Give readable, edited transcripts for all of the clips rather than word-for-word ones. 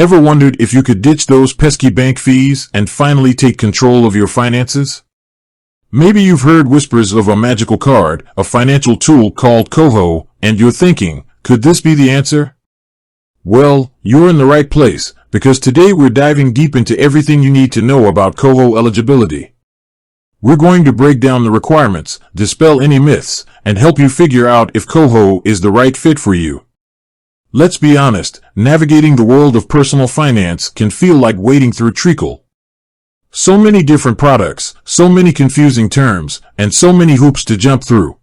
Ever wondered if you could ditch those pesky bank fees and finally take control of your finances? Maybe you've heard whispers of a magical card, a financial tool called KOHO, and you're thinking, could this be the answer? Well, you're in the right place, because today we're diving deep into everything you need to know about KOHO eligibility. We're going to break down the requirements, dispel any myths, and help you figure out if KOHO is the right fit for you. Let's be honest, navigating the world of personal finance can feel like wading through treacle. So many different products, so many confusing terms, and so many hoops to jump through.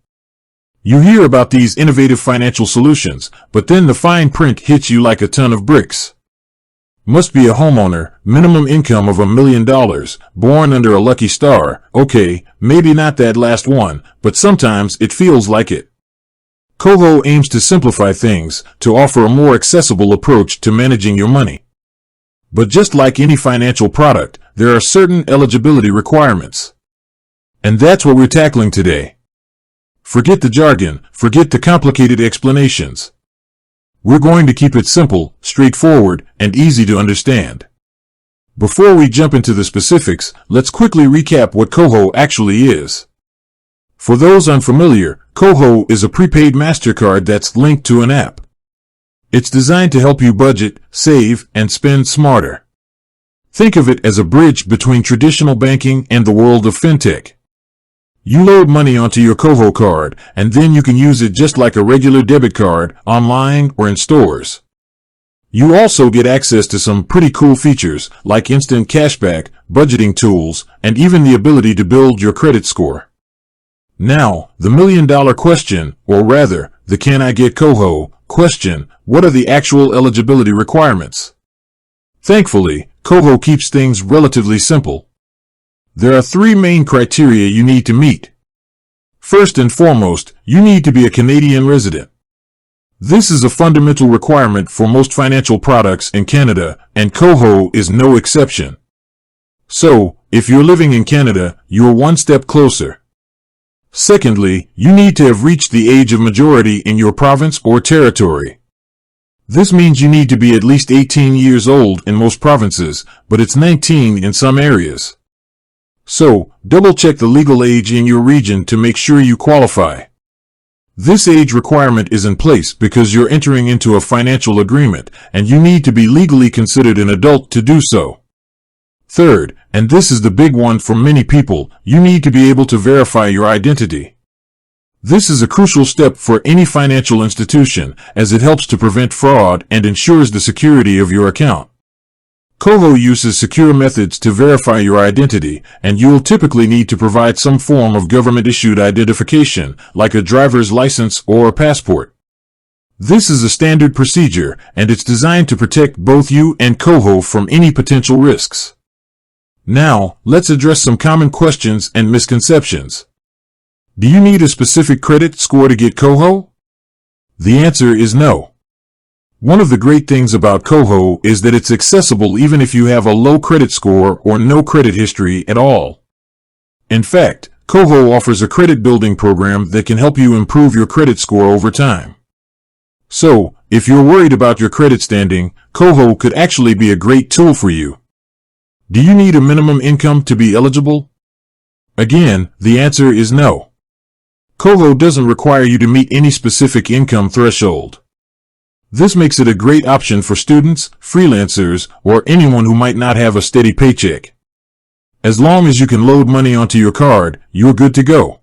You hear about these innovative financial solutions, but then the fine print hits you like a ton of bricks. Must be a homeowner, minimum income of $1 million, born under a lucky star. Okay, maybe not that last one, but sometimes it feels like it. KOHO aims to simplify things, to offer a more accessible approach to managing your money. But just like any financial product, there are certain eligibility requirements. And that's what we're tackling today. Forget the jargon, forget the complicated explanations. We're going to keep it simple, straightforward, and easy to understand. Before we jump into the specifics, let's quickly recap what KOHO actually is. For those unfamiliar, KOHO is a prepaid MasterCard that's linked to an app. It's designed to help you budget, save, and spend smarter. Think of it as a bridge between traditional banking and the world of fintech. You load money onto your KOHO card, and then you can use it just like a regular debit card, online or in stores. You also get access to some pretty cool features, like instant cashback, budgeting tools, and even the ability to build your credit score. Now, the million-dollar question, or rather, the can I get KOHO question, what are the actual eligibility requirements? Thankfully, KOHO keeps things relatively simple. There are 3 main criteria you need to meet. First and foremost, you need to be a Canadian resident. This is a fundamental requirement for most financial products in Canada, and KOHO is no exception. So, if you're living in Canada, you're one step closer. Secondly, you need to have reached the age of majority in your province or territory. This means you need to be at least 18 years old in most provinces, but it's 19 in some areas. So, double-check the legal age in your region to make sure you qualify. This age requirement is in place because you're entering into a financial agreement, and you need to be legally considered an adult to do so. Third, and this is the big one for many people, you need to be able to verify your identity. This is a crucial step for any financial institution, as it helps to prevent fraud and ensures the security of your account. KOHO uses secure methods to verify your identity, and you'll typically need to provide some form of government-issued identification, like a driver's license or a passport. This is a standard procedure, and it's designed to protect both you and KOHO from any potential risks. Now, let's address some common questions and misconceptions. Do you need a specific credit score to get KOHO? The answer is no. One of the great things about KOHO is that it's accessible even if you have a low credit score or no credit history at all. In fact, KOHO offers a credit building program that can help you improve your credit score over time. So, if you're worried about your credit standing, KOHO could actually be a great tool for you. Do you need a minimum income to be eligible? Again, the answer is no. KOHO doesn't require you to meet any specific income threshold. This makes it a great option for students, freelancers, or anyone who might not have a steady paycheck. As long as you can load money onto your card, you're good to go.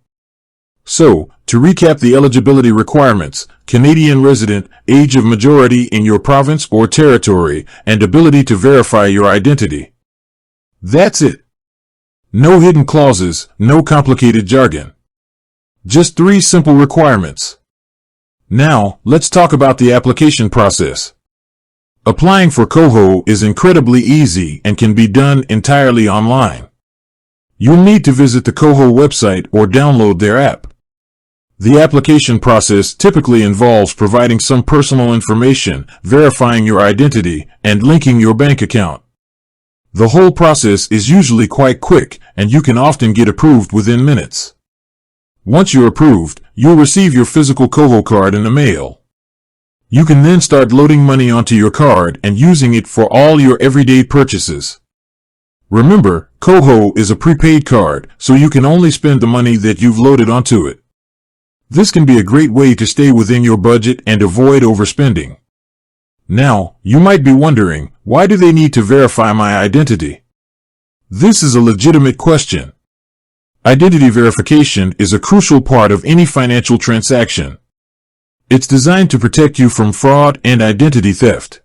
So, to recap the eligibility requirements, Canadian resident, age of majority in your province or territory, and ability to verify your identity. That's it. No hidden clauses, no complicated jargon. Just 3 simple requirements. Now, let's talk about the application process. Applying for KOHO is incredibly easy and can be done entirely online. You'll need to visit the KOHO website or download their app. The application process typically involves providing some personal information, verifying your identity, and linking your bank account. The whole process is usually quite quick, and you can often get approved within minutes. Once you're approved, you'll receive your physical KOHO card in the mail. You can then start loading money onto your card and using it for all your everyday purchases. Remember, KOHO is a prepaid card, so you can only spend the money that you've loaded onto it. This can be a great way to stay within your budget and avoid overspending. Now, you might be wondering, why do they need to verify my identity? This is a legitimate question. Identity verification is a crucial part of any financial transaction. It's designed to protect you from fraud and identity theft.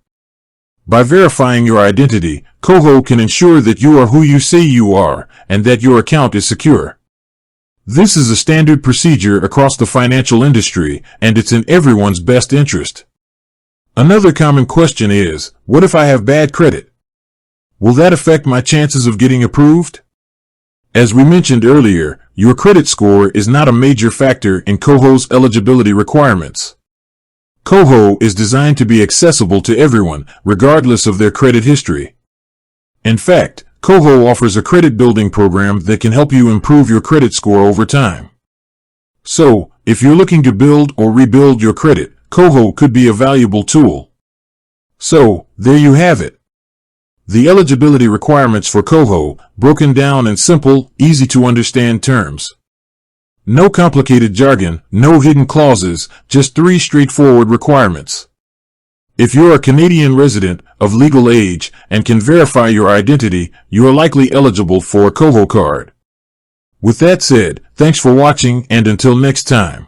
By verifying your identity, KOHO can ensure that you are who you say you are and that your account is secure. This is a standard procedure across the financial industry, and it's in everyone's best interest. Another common question is, what if I have bad credit? Will that affect my chances of getting approved? As we mentioned earlier, your credit score is not a major factor in KOHO's eligibility requirements. KOHO is designed to be accessible to everyone, regardless of their credit history. In fact, KOHO offers a credit building program that can help you improve your credit score over time. So, if you're looking to build or rebuild your credit, KOHO could be a valuable tool. So, there you have it. The eligibility requirements for KOHO, broken down in simple, easy-to-understand terms. No complicated jargon, no hidden clauses, just 3 straightforward requirements. If you're a Canadian resident of legal age and can verify your identity, you are likely eligible for a KOHO card. With that said, thanks for watching, and until next time.